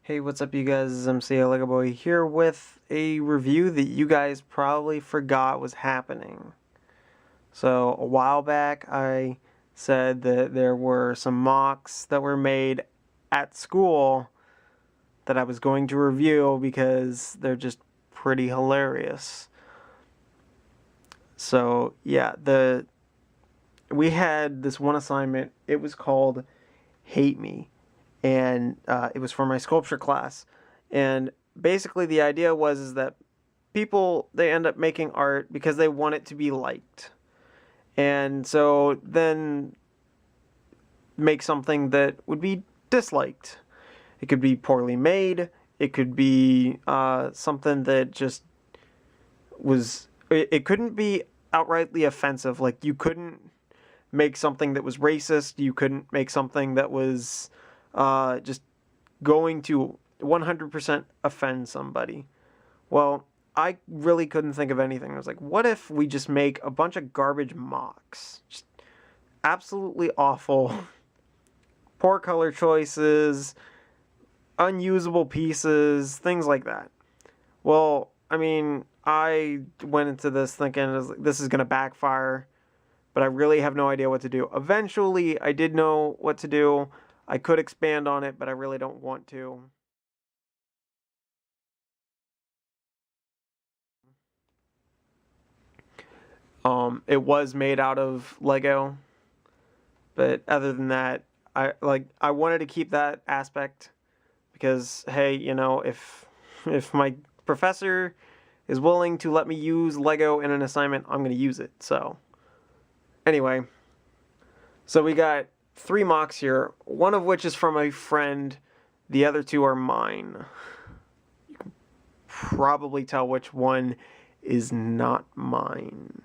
Hey, what's up, you guys? This is MCLegoboy here with a review that you guys probably forgot was happening. So, a while back, I said that there were some mocks that were made at school that I was going to review because they're just pretty hilarious. So, yeah, we had this one assignment. It was called Hate Me. And it was for my sculpture class. And basically the idea was is that people, they end up making art because they want it to be liked. And so then make something that would be disliked. It could be poorly made. It could be something that just was... It couldn't be outrightly offensive. Like, you couldn't make something that was racist. You couldn't make something that was... just going to 100% offend somebody. Well, I really couldn't think of anything. I was like, what if we just make a bunch of garbage mocks? Just absolutely awful. Poor color choices, unusable pieces, things like that. Well, I mean, I went into this thinking this is going to backfire, but I really have no idea what to do. Eventually, I did know what to do. I could expand on it, but I really don't want to. It was made out of Lego, but other than that, I wanted to keep that aspect because, hey, if my professor is willing to let me use Lego in an assignment, I'm going to use it. So anyway, so we got 3 mocks here, one of which is from a friend, the other 2 are mine. You can probably tell which one is not mine.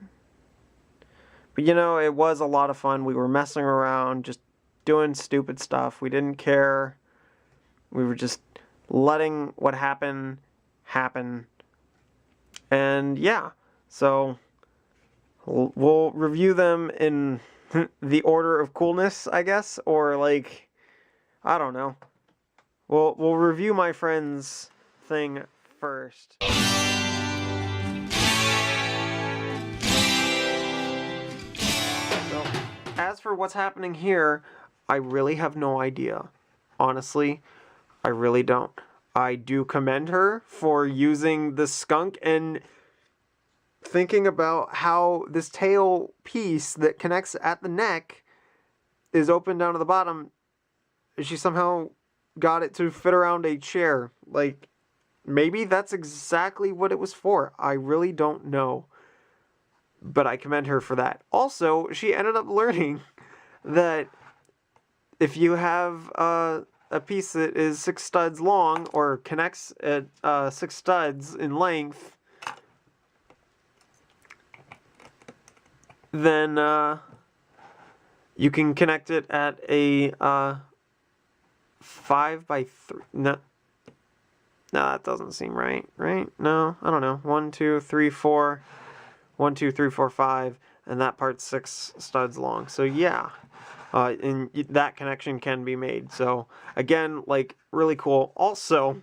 But it was a lot of fun. We were messing around, just doing stupid stuff. We didn't care. We were just letting what happened happen. And yeah, so we'll review them in the order of coolness, I guess, or like, I don't know. We'll review my friend's thing first. So, as for what's happening here, I really have no idea. Honestly, I really don't. I do commend her for using the skunk and thinking about how this tail piece that connects at the neck is open down to the bottom. She somehow got it to fit around a chair. Like, maybe that's exactly what it was for. I really don't know. But I commend her for that. Also, she ended up learning that if you have a piece that is 6 studs long, or connects at 6 studs in length, then you can connect it at a 5 by 3. No, that doesn't seem right. Right? No, I don't know. 1, 2, 3, 4. 1, 2, 3, 4, 5, and that part's 6 studs long. So yeah, and that connection can be made. So again, like, really cool. Also,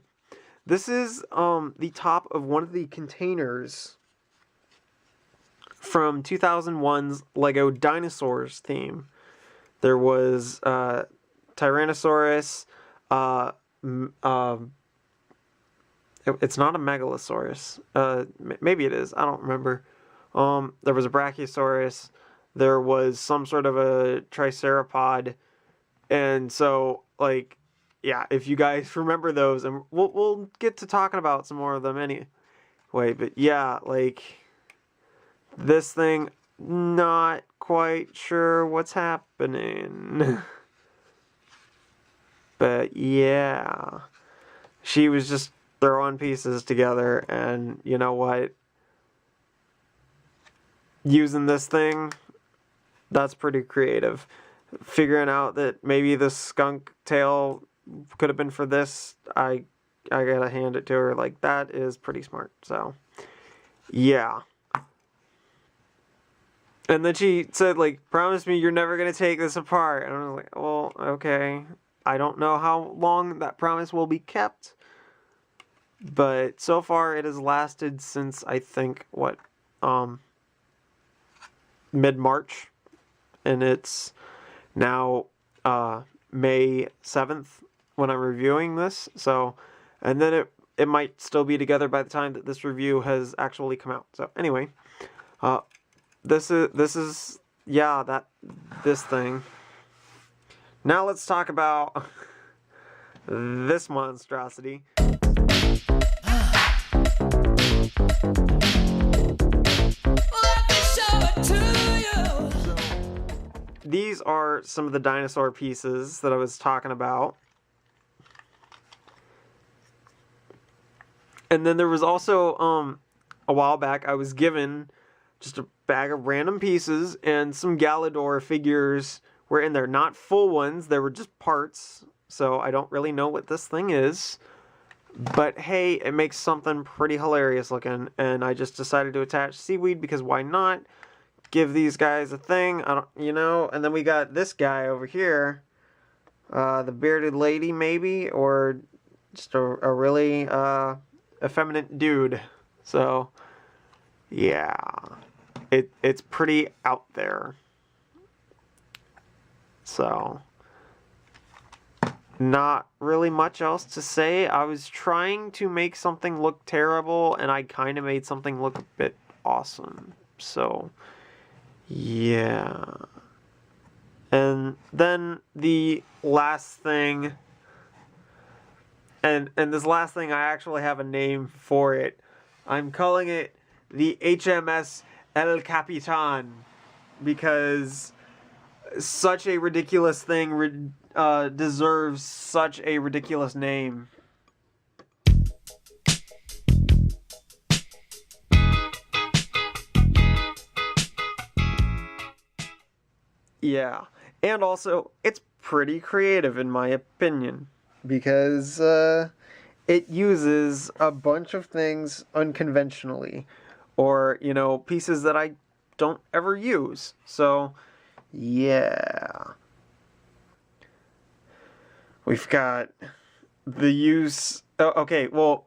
this is the top of one of the containers from 2001's Lego Dinosaurs theme. There was Tyrannosaurus. It's not a Megalosaurus. Maybe it is. I don't remember. There was a Brachiosaurus. There was some sort of a Triceratopod. And so, like, yeah, if you guys remember those, and we'll get to talking about some more of them anyway. But yeah, like, this thing, not quite sure what's happening. But yeah, she was just throwing pieces together, and you know what? Using this thing, that's pretty creative. Figuring out that maybe the skunk tail could have been for this, I gotta hand it to her. Like, that is pretty smart. So yeah. And then she said, like, promise me you're never gonna take this apart. And I was like, well, okay. I don't know how long that promise will be kept, but so far it has lasted since, I think, mid-March, and it's now May 7th when I'm reviewing this, so, and then it might still be together by the time that this review has actually come out. So anyway, this is this thing. Now let's talk about this monstrosity. These are some of the dinosaur pieces that I was talking about. And then there was also, a while back, I was given just a bag of random pieces, and some Galador figures were in there. Not full ones, they were just parts, so I don't really know what this thing is. But hey, it makes something pretty hilarious looking, and I just decided to attach seaweed because why not? Give these guys a thing, and then we got this guy over here, the bearded lady maybe, or just a really effeminate dude. So yeah, it's pretty out there. So not really much else to say. I was trying to make something look terrible, and I kind of made something look a bit awesome. So yeah. And then the last thing, and this last thing, I actually have a name for it. I'm calling it the HMS El Capitan, because such a ridiculous thing deserves such a ridiculous name. Yeah, and also, it's pretty creative in my opinion, because it uses a bunch of things unconventionally, or, pieces that I don't ever use. So, yeah. We've got the use... okay, well,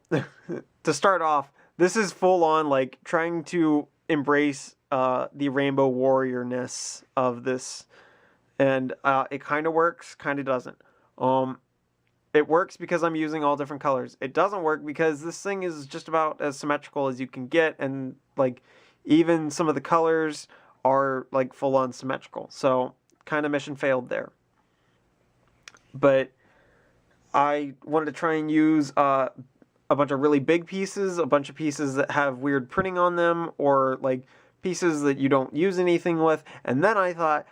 to start off, this is full on, like, trying to embrace the rainbow warrior-ness of this. And it kind of works, kind of doesn't. It works because I'm using all different colors. It doesn't work because this thing is just about as symmetrical as you can get, and like even some of the colors are like full-on symmetrical. So kind of mission failed there. But I wanted to try and use a bunch of really big pieces, a bunch of pieces that have weird printing on them, or like pieces that you don't use anything with. And then I thought,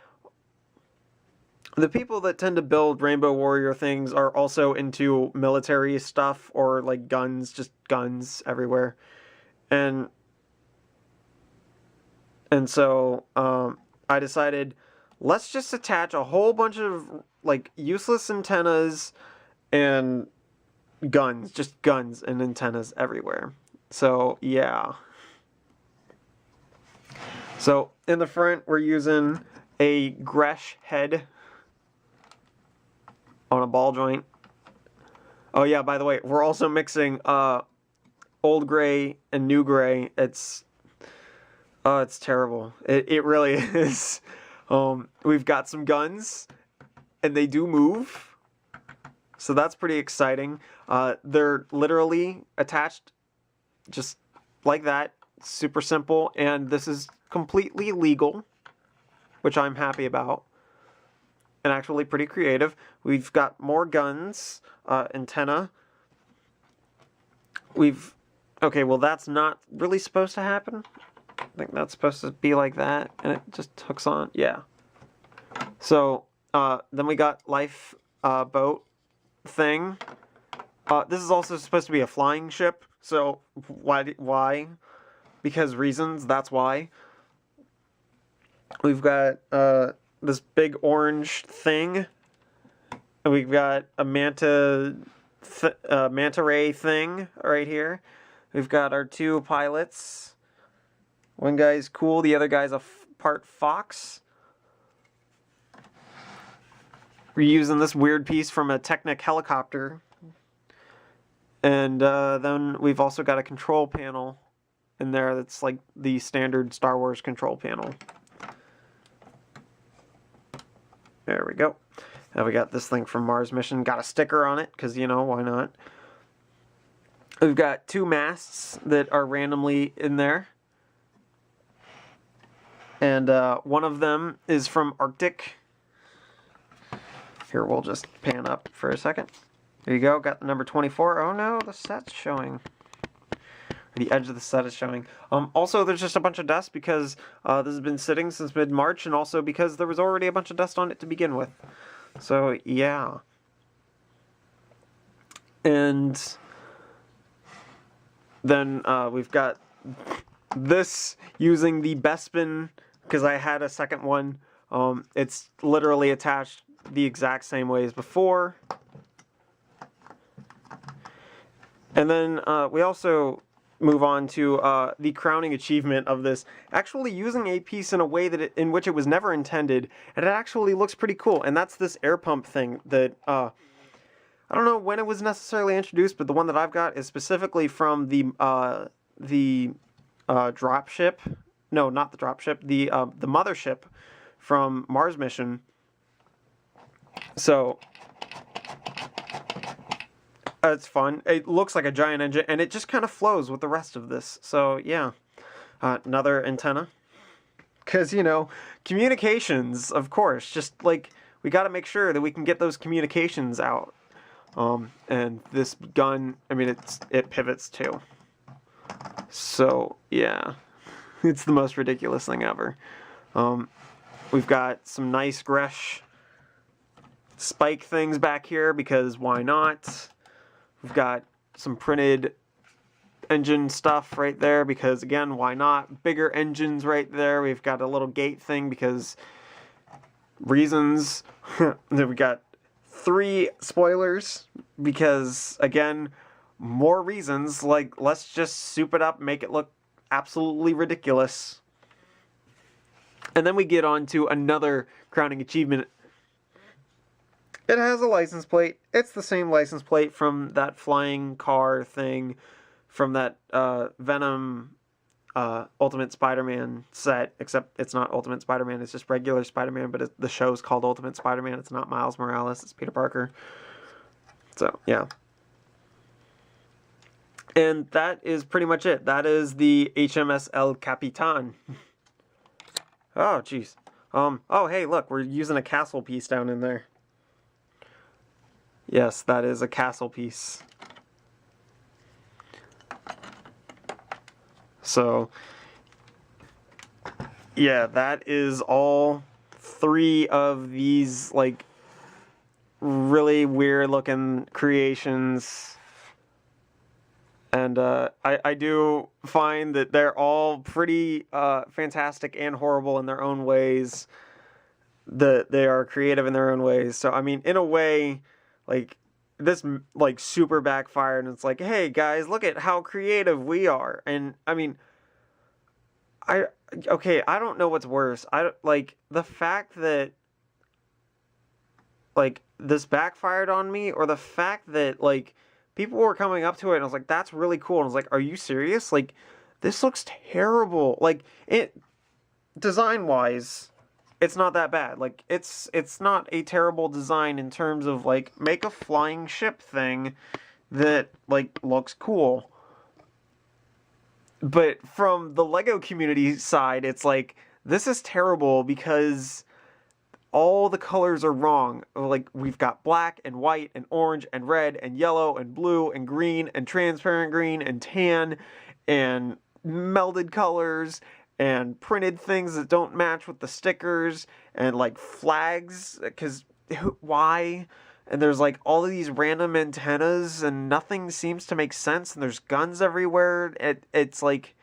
the people that tend to build Rainbow Warrior things are also into military stuff, or like guns, just guns everywhere. And so I decided, let's just attach a whole bunch of like useless antennas and guns, just guns and antennas everywhere. So yeah. So in the front, we're using a Gresh head on a ball joint. Oh yeah, by the way, we're also mixing old gray and new gray. It's terrible. It really is. We've got some guns, and they do move, so that's pretty exciting. They're literally attached just like that. Super simple, and this is completely legal, which I'm happy about. And actually pretty creative. We've got more guns, antenna. Okay, well that's not really supposed to happen. I think that's supposed to be like that, and it just hooks on, yeah. So, then we got life boat thing. This is also supposed to be a flying ship, so why? Because reasons, that's why. We've got, this big orange thing. And we've got a manta ray thing right here. We've got our two pilots. One guy's cool, the other guy's part fox. reusing this weird piece from a Technic helicopter. And then we've also got a control panel in there that's like the standard Star Wars control panel. There we go. Now we got this thing from Mars mission. Got a sticker on it, because, you know, why not? We've got 2 masts that are randomly in there. And one of them is from Arctic. Here, we'll just pan up for a second. There you go, got the number 24. Oh no, the set's showing. The edge of the set is showing. Also, there's just a bunch of dust because this has been sitting since mid-March, and also because there was already a bunch of dust on it to begin with. So, yeah. And then we've got this using the Bespin, because I had a second one. It's literally attached the exact same way as before. And then we also move on to the crowning achievement of this, actually using a piece in a way that in which it was never intended, and it actually looks pretty cool. And that's this air pump thing that I don't know when it was necessarily introduced, but the one that I've got is specifically from the dropship. No, not the dropship. The mothership from Mars mission. So it's fun. It looks like a giant engine, and it just kind of flows with the rest of this. So, yeah. Another antenna. Because, you know, communications, of course. Just, like, we got to make sure that we can get those communications out. And this gun, I mean, it pivots, too. So, yeah. It's the most ridiculous thing ever. We've got some nice Gresh spike things back here, because why not? We've got some printed engine stuff right there, because again, why not? Bigger engines right there. We've got a little gate thing because reasons. Then we got 3 spoilers because, again, more reasons. Like, let's just soup it up, make it look absolutely ridiculous. And then we get on to another crowning achievement. It has a license plate. It's the same license plate from that flying car thing from that Venom Ultimate Spider-Man set, except it's not Ultimate Spider-Man, it's just regular Spider-Man, but the show's called Ultimate Spider-Man. It's not Miles Morales, it's Peter Parker. So, yeah. And that is pretty much it. That is the HMS El Capitan. Oh, jeez. Oh, hey, look, we're using a castle piece down in there. Yes, that is a castle piece. So, yeah, that is all 3 of these, like, really weird looking creations. And I do find that they're all pretty fantastic and horrible in their own ways. They are creative in their own ways. So, I mean, in a way, like, this, like, super backfired, and it's like, hey, guys, look at how creative we are. And, I mean, I don't know what's worse. Like, the fact that, like, this backfired on me, or the fact that, like, people were coming up to it, and I was like, that's really cool. And I was like, are you serious? Like, this looks terrible. Like, design-wise, it's not that bad. Like, it's not a terrible design in terms of, like, make a flying ship thing that, like, looks cool. But from the LEGO community side, it's like, this is terrible because all the colors are wrong. Like, we've got black and white and orange and red and yellow and blue and green and transparent green and tan and melded colors and printed things that don't match with the stickers, and, like, flags, because why? And there's, like, all of these random antennas, and nothing seems to make sense, and there's guns everywhere. It's like,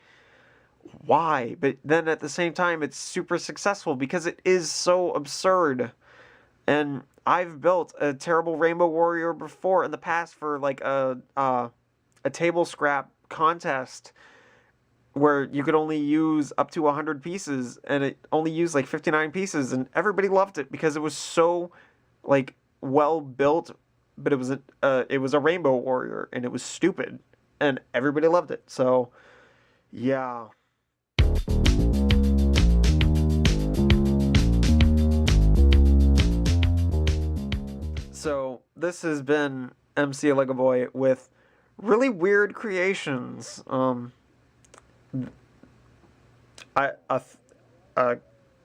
why? But then at the same time, it's super successful because it is so absurd. And I've built a terrible Rainbow Warrior before in the past for, like, a table scrap contest, where you could only use up to 100 pieces, and it only used like 59 pieces, and everybody loved it because it was so, like, well built, but it was a Rainbow Warrior, and it was stupid, and everybody loved it. So, yeah. So this has been MCLegoboy with really weird creations. A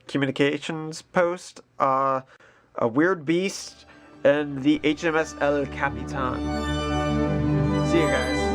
communications post, a weird beast, and the HMS El Capitan. See you guys.